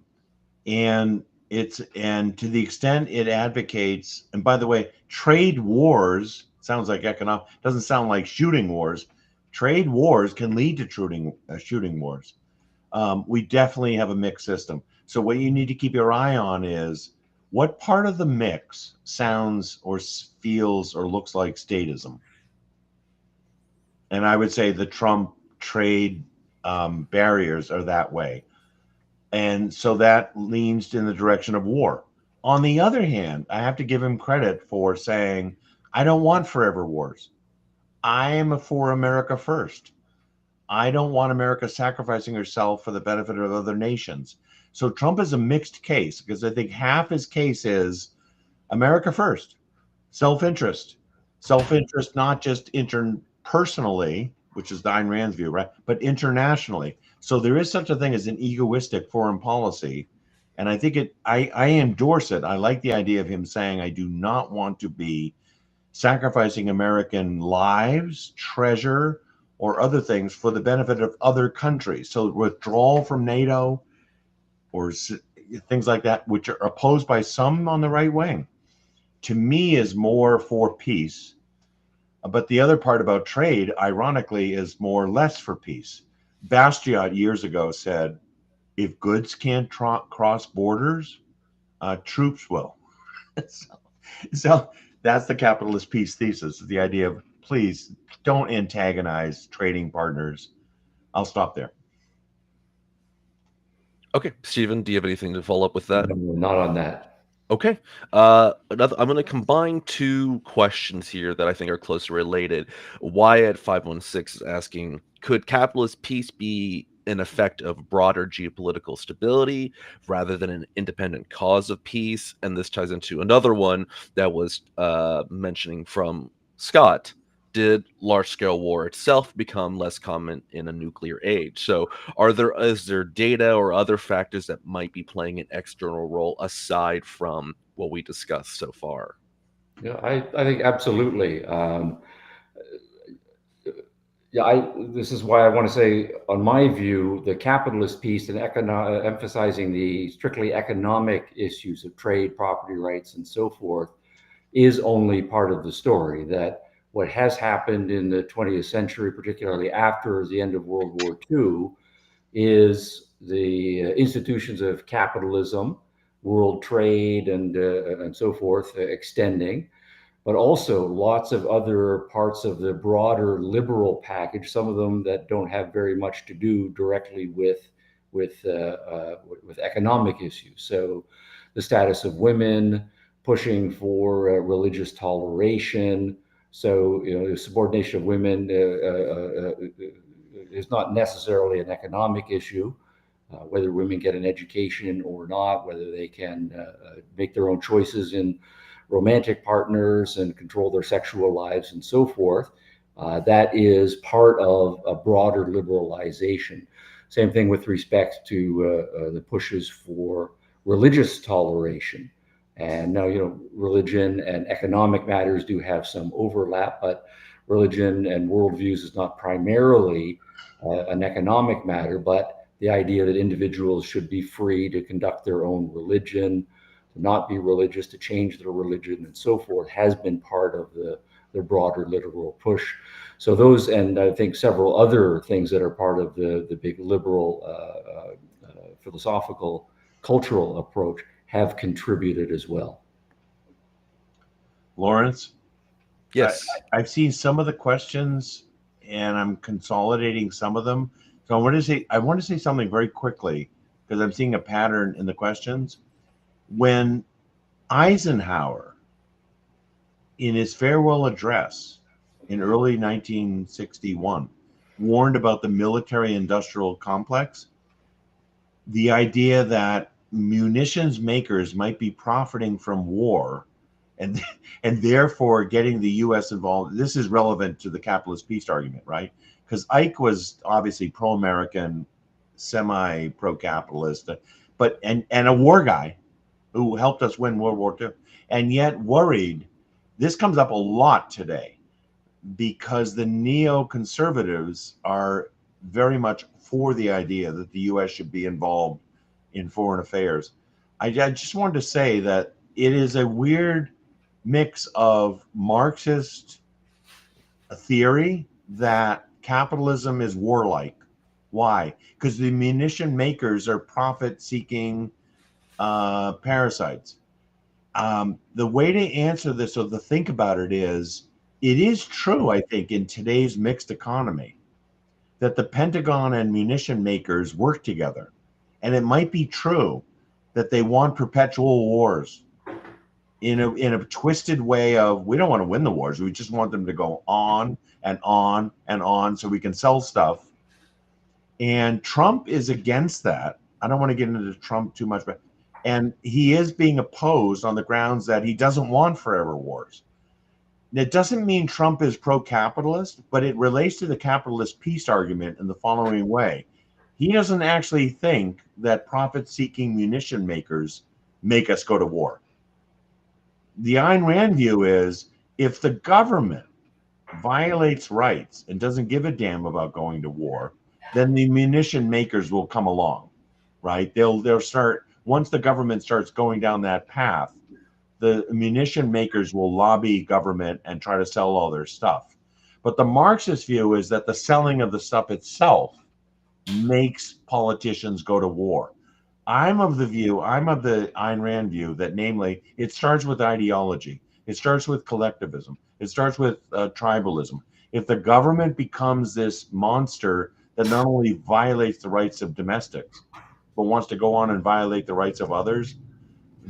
Speaker 3: and to the extent it advocates, and by the way, trade wars sounds like economic, doesn't sound like shooting wars. Trade wars can lead to shooting wars. We definitely have a mixed system. So what you need to keep your eye on is what part of the mix sounds or feels or looks like statism. And I would say the Trump trade barriers are that way. And so that leans in the direction of war. On the other hand, I have to give him credit for saying, I don't want forever wars. I am for America first. I don't want America sacrificing herself for the benefit of other nations. So Trump is a mixed case because I think half his case is America first, self-interest not just personally, which is Ayn Rand's view, right? But internationally. So there is such a thing as an egoistic foreign policy. And I think I endorse it. I like the idea of him saying, I do not want to be sacrificing American lives, treasure, or other things for the benefit of other countries. So withdrawal from NATO or things like that, which are opposed by some on the right wing, to me is more for peace. But the other part about trade, ironically, is more or less for peace. Bastiat years ago said, if goods can't cross borders, troops will. so that's the capitalist peace thesis, the idea of please don't antagonize trading partners. I'll stop there.
Speaker 1: Okay, Stephen, do you have anything to follow up with that?
Speaker 2: No, not on that.
Speaker 1: Okay. I'm going to combine two questions here that I think are closely related. Wyatt 516 is asking, could capitalist peace be an effect of broader geopolitical stability rather than an independent cause of peace? And this ties into another one that was mentioning from Scott. Did large-scale war itself become less common in a nuclear age? So is there data or other factors that might be playing an external role aside from what we discussed so far?
Speaker 2: Yeah, I think absolutely. This is why I want to say, on my view, the capitalist piece and emphasizing the strictly economic issues of trade, property rights, and so forth is only part of the story. That what has happened in the 20th century, particularly after the end of World War II, is the institutions of capitalism, world trade, and so forth extending, but also lots of other parts of the broader liberal package. Some of them that don't have very much to do directly with economic issues. So, the status of women, pushing for religious toleration. So, the subordination of women is not necessarily an economic issue. Whether women get an education or not, whether they can make their own choices in romantic partners and control their sexual lives and so forth. That is part of a broader liberalization. Same thing with respect to the pushes for religious toleration. And now, religion and economic matters do have some overlap, but religion and worldviews is not primarily an economic matter, but the idea that individuals should be free to conduct their own religion, to not be religious, to change their religion, and so forth, has been part of the broader liberal push. So those, and I think several other things that are part of the big liberal philosophical, cultural approach have contributed as well.
Speaker 3: Lawrence?
Speaker 1: Yes.
Speaker 3: I've seen some of the questions and I'm consolidating some of them. So I want to say something very quickly because I'm seeing a pattern in the questions. When Eisenhower, in his farewell address in early 1961, warned about the military-industrial complex, the idea that munitions makers might be profiting from war and therefore getting the U.S. involved. This is relevant to the capitalist peace argument, right? Because Ike was obviously pro-American, semi-pro-capitalist, and a war guy who helped us win World War II, and yet worried. This comes up a lot today because the neoconservatives are very much for the idea that the U.S. should be involved in foreign affairs. I just wanted to say that it is a weird mix of Marxist theory that capitalism is warlike. Why? Because the munition makers are profit-seeking parasites. The way to answer this or to think about it is true, I think, in today's mixed economy that the Pentagon and munition makers work together. And it might be true that they want perpetual wars in a twisted way of, we don't want to win the wars. We just want them to go on and on and on so we can sell stuff. And Trump is against that. I don't want to get into Trump too much, and he is being opposed on the grounds that he doesn't want forever wars. It doesn't mean Trump is pro-capitalist, but it relates to the capitalist peace argument in the following way. He doesn't actually think that profit-seeking munition makers make us go to war. The Ayn Rand view is if the government violates rights and doesn't give a damn about going to war, then the munition makers will come along, right? They'll start, once the government starts going down that path, the munition makers will lobby government and try to sell all their stuff. But the Marxist view is that the selling of the stuff itself makes politicians go to war. I'm of the Ayn Rand view that, namely, it starts with ideology. It starts with collectivism. It starts with tribalism. If the government becomes this monster that not only violates the rights of domestics, but wants to go on and violate the rights of others,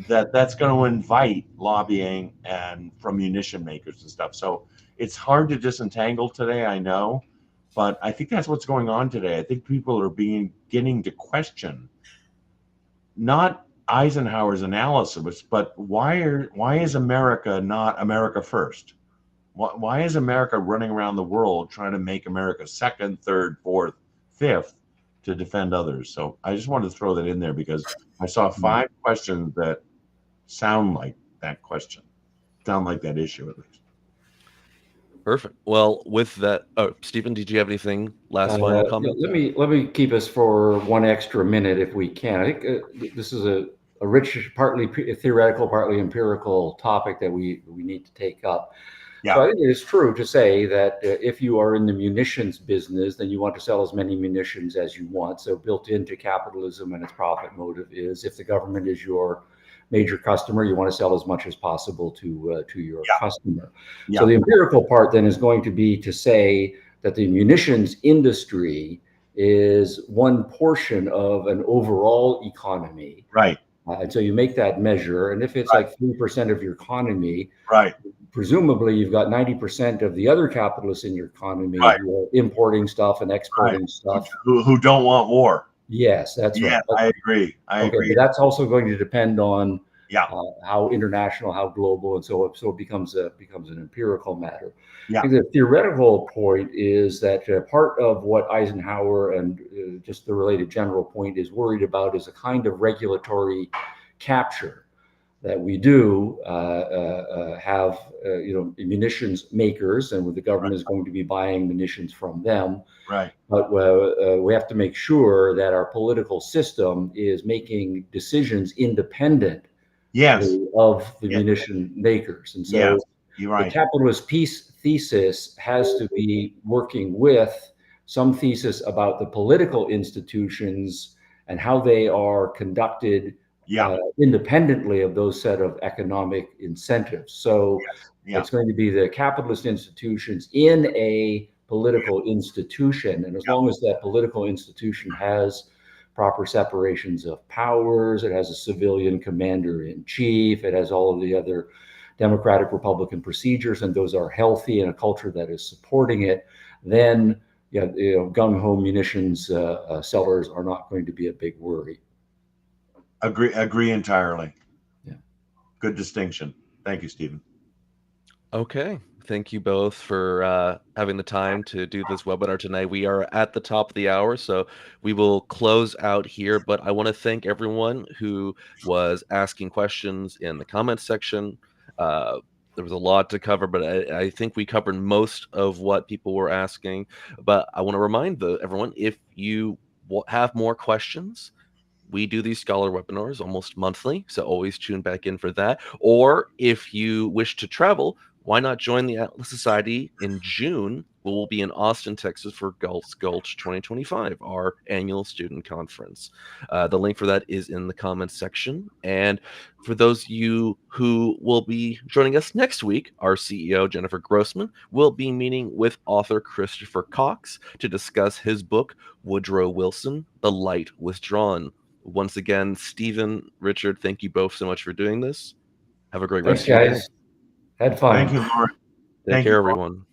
Speaker 3: that's going to invite lobbying and from munition makers and stuff. So it's hard to disentangle today, I know, but I think that's what's going on today. I think people are beginning to question not Eisenhower's analysis, but why is America not America first? Why is America running around the world trying to make America second, third, fourth, fifth to defend others? So I just wanted to throw that in there because I saw 5 questions that sound like that question, sound like that issue at least.
Speaker 1: Perfect. Well, with that, Stephen, did you have anything final comment?
Speaker 2: Let me keep us for one extra minute if we can. I think this is a rich, partly theoretical, partly empirical topic that we need to take up.
Speaker 3: Yeah.
Speaker 2: So I think it is true to say that if you are in the munitions business, then you want to sell as many munitions as you want. So built into capitalism and its profit motive is, if the government is your major customer, you want to sell as much as possible to your customer. So the empirical part then is going to be to say that the munitions industry is one portion of an overall economy.
Speaker 3: Right.
Speaker 2: And so you make that measure, and if it's like 3% of your economy,
Speaker 3: right,
Speaker 2: presumably you've got 90% of the other capitalists in your economy who are importing stuff and exporting stuff.
Speaker 3: Who don't want war.
Speaker 2: Yes, that's right.
Speaker 3: I agree. I agree.
Speaker 2: But that's also going to depend on
Speaker 3: Yeah.
Speaker 2: How international, how global, and so it becomes an empirical matter.
Speaker 3: Yeah.
Speaker 2: I think the theoretical point is that part of what Eisenhower and just the related general point is worried about is a kind of regulatory capture that we do have, munitions makers, and the government is going to be buying munitions from them.
Speaker 3: Right.
Speaker 2: But we have to make sure that our political system is making decisions independent of the munition makers. And so
Speaker 3: you're right.
Speaker 2: The capitalist peace thesis has to be working with some thesis about the political institutions and how they are conducted independently of those set of economic incentives. So it's going to be the capitalist institutions in a political institution. And as long as that political institution has proper separations of powers, it has a civilian commander in chief, it has all of the other democratic Republican procedures, and those are healthy in a culture that is supporting it, then gung-ho munitions sellers are not going to be a big worry.
Speaker 3: Agree entirely.
Speaker 2: Yeah.
Speaker 3: Good distinction. Thank you, Stephen.
Speaker 1: Okay. Thank you both for having the time to do this webinar tonight. We are at the top of the hour, so we will close out here. But I want to thank everyone who was asking questions in the comments section. There was a lot to cover, but I think we covered most of what people were asking. But I want to remind everyone, if you have more questions, we do these scholar webinars almost monthly, so always tune back in for that. Or if you wish to travel, why not join the Atlas Society in June? We'll be in Austin, Texas for Gulch 2025, our annual student conference. The link for that is in the comments section. And for those of you who will be joining us next week, our CEO, Jennifer Grossman, will be meeting with author Christopher Cox to discuss his book, Woodrow Wilson, The Light Withdrawn. Once again, Stephen, Richard, thank you both so much for doing this. Have a great rest of your day.
Speaker 2: Had fun.
Speaker 3: Thank you, Lauren.
Speaker 1: Take care, everyone.